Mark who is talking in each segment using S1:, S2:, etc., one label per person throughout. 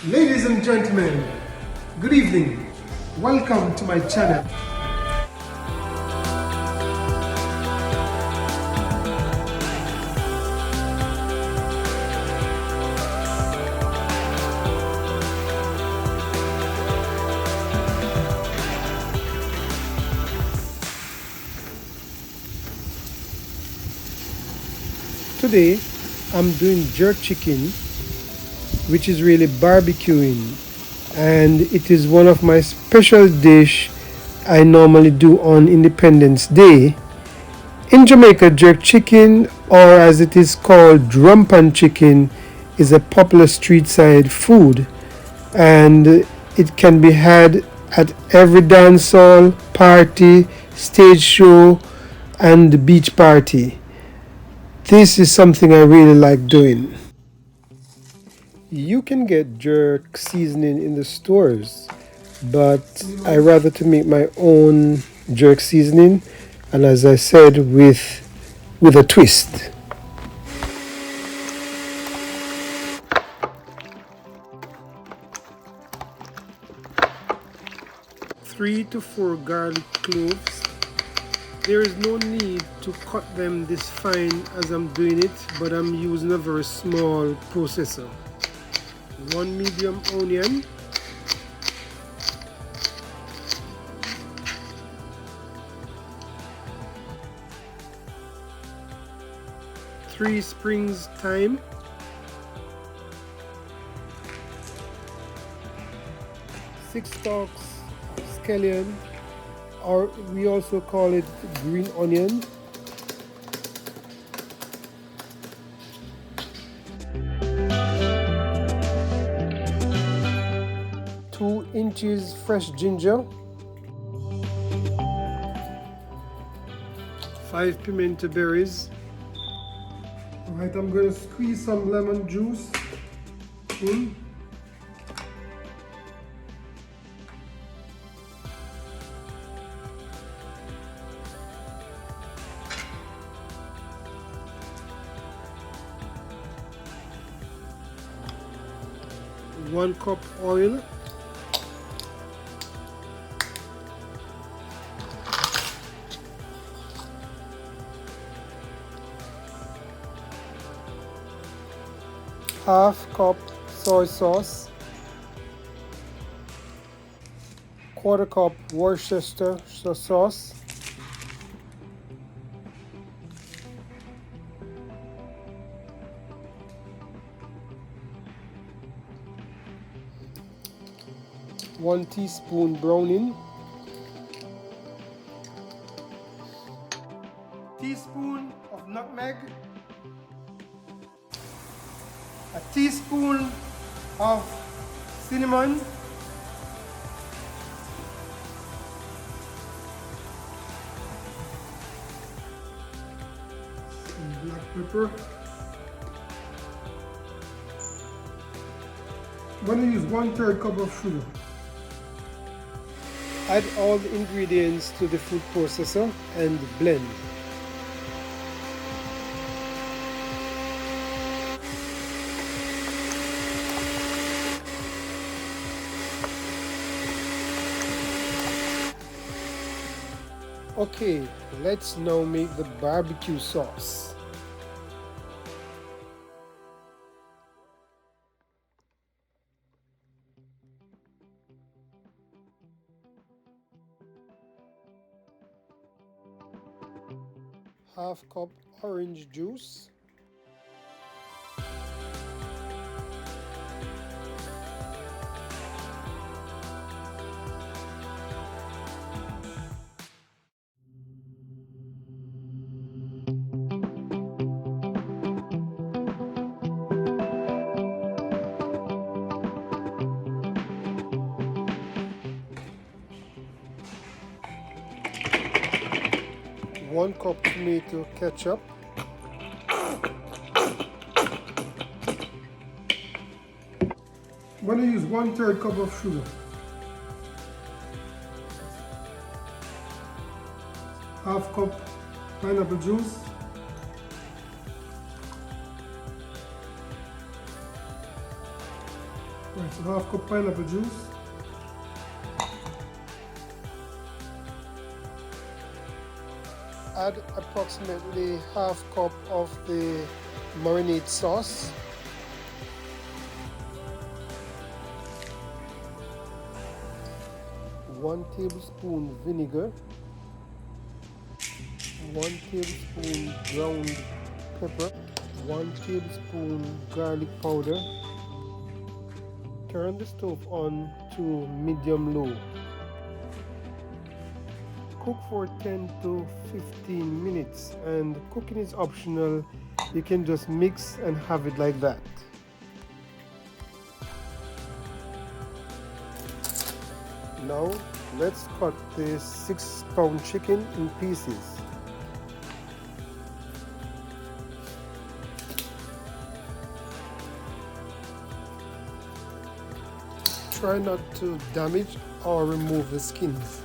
S1: Ladies and gentlemen, good evening. Welcome to my channel. Today I'm doing jerk chicken, which is really barbecuing, and it is one of my special dish I normally do on Independence Day. In Jamaica, jerk chicken, or as it is called drumpan chicken, is a popular street side food, and it can be had at every dance hall, party, stage show, and beach party. This is something I really like doing. You can get jerk seasoning in the stores, but I rather to make my own jerk seasoning, and as I said, with a twist. Three to four garlic cloves. There is no need to cut them this fine as I'm doing it, but I'm using a very small processor. One medium onion, three sprigs thyme, six stalks scallion, or we also call it green onion, two inches fresh ginger, five pimento berries. Alright, I'm going to squeeze some lemon juice in. One cup oil. Half cup soy sauce, quarter cup Worcestershire sauce, one teaspoon browning, teaspoon of nutmeg, a teaspoon of cinnamon, some black pepper. I'm going to use 1/3 cup of sugar. Add all the ingredients to the food processor and blend. Okay, let's now make the barbecue sauce. Half cup orange juice, one cup tomato ketchup, I'm going to use 1/3 cup of sugar, half cup pineapple juice, Right, so half cup pineapple juice. Add approximately half cup of the marinade sauce. 1 tablespoon vinegar, 1 tablespoon ground pepper, 1 tablespoon garlic powder. Turn the stove on to medium-low. Cook for 10 to 15 minutes, and cooking is optional. You can just mix and have it like that. Now let's cut this 6-pound chicken in pieces. Try not to damage or remove the skins.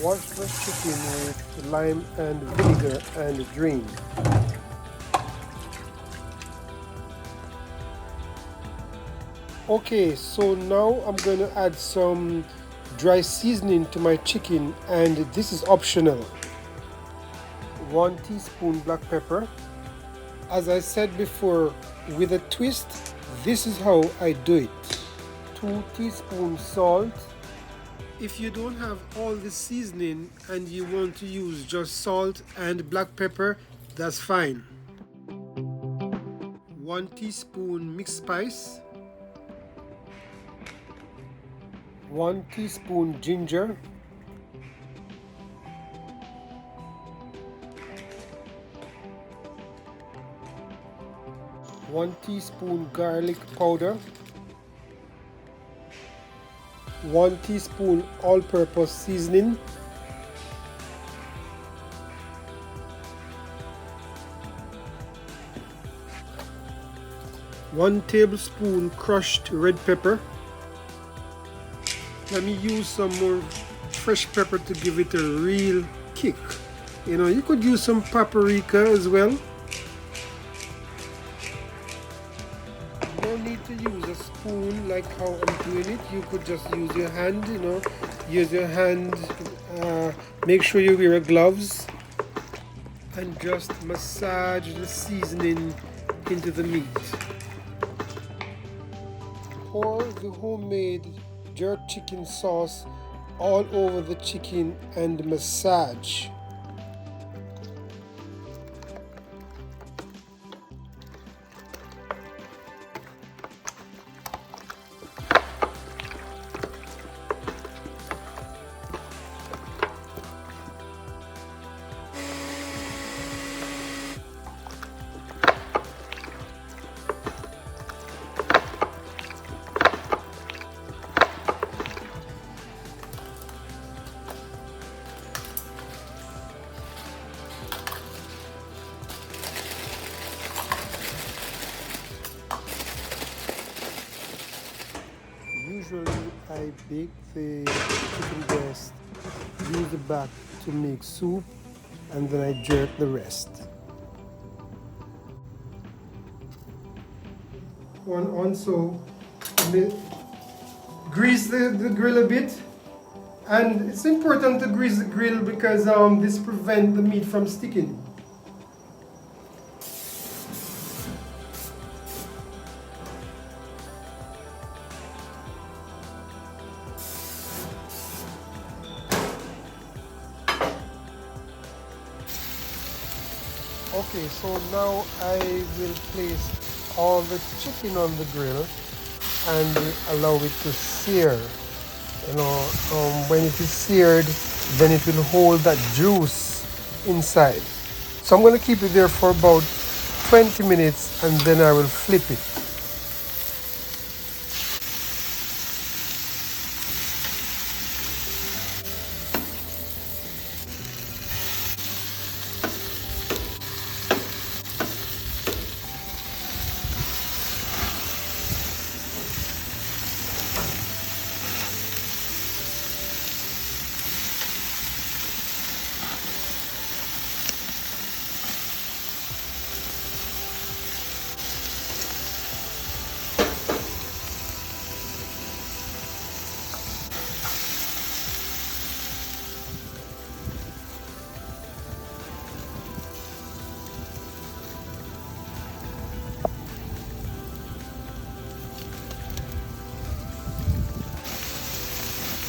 S1: Wash the chicken with lime and vinegar and drain. Okay, so now I'm going to add some dry seasoning to my chicken, and this is optional. 1 teaspoon black pepper. As I said before, with a twist, this is how I do it. 2 teaspoons salt. If you don't have all the seasoning and you want to use just salt and black pepper, that's fine. 1 teaspoon mixed spice. 1 teaspoon ginger. 1 teaspoon garlic powder. 1 teaspoon all-purpose seasoning. 1 tablespoon crushed red pepper. Let me use some more fresh pepper to give it a real kick. You know, you could use some paprika as well. No need to use a spoon like how I'm doing it. You could just use your hand, you know, use your hand. Make sure you wear gloves and just massage the seasoning into the meat. Pour the homemade jerk chicken sauce all over the chicken and massage. Usually I bake the chicken breast, use the back to make soup, and then I jerk the rest. Also, grease the grill a bit, and it's important to grease the grill because this prevents the meat from sticking. Okay, so now I will place all the chicken on the grill and allow it to sear. When it is seared, then it will hold that juice inside. So I'm going to keep it there for about 20 minutes and then I will flip it.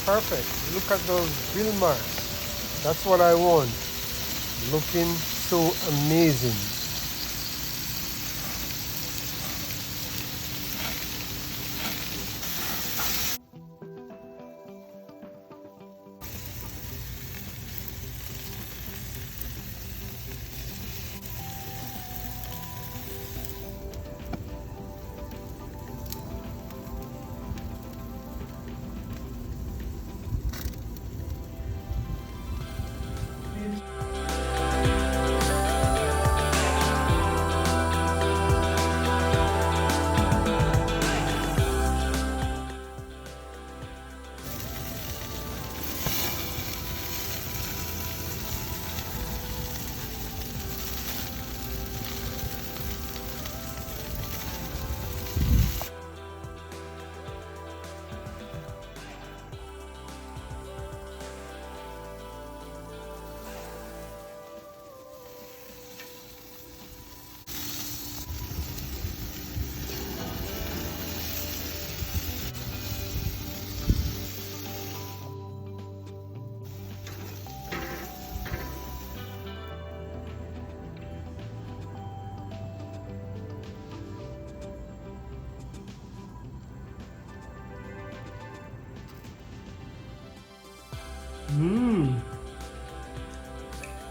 S1: Perfect. Look at those grill marks. That's what I want. Looking so amazing.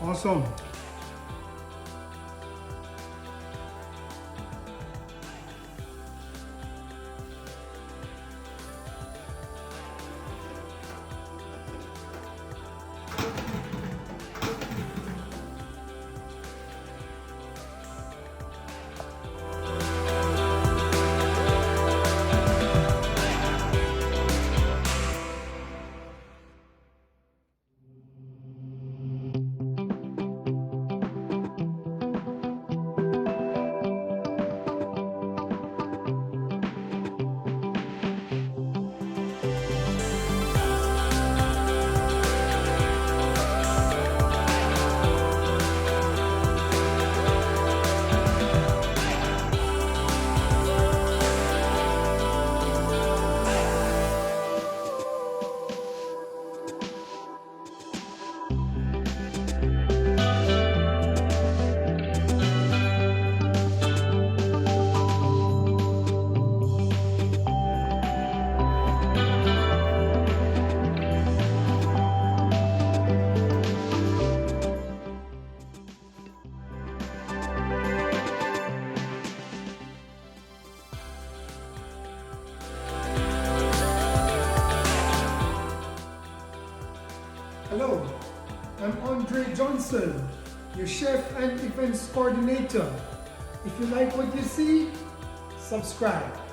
S1: Awesome. Hello, I'm Andre Johnson, your chef and events coordinator. If you like what you see, subscribe.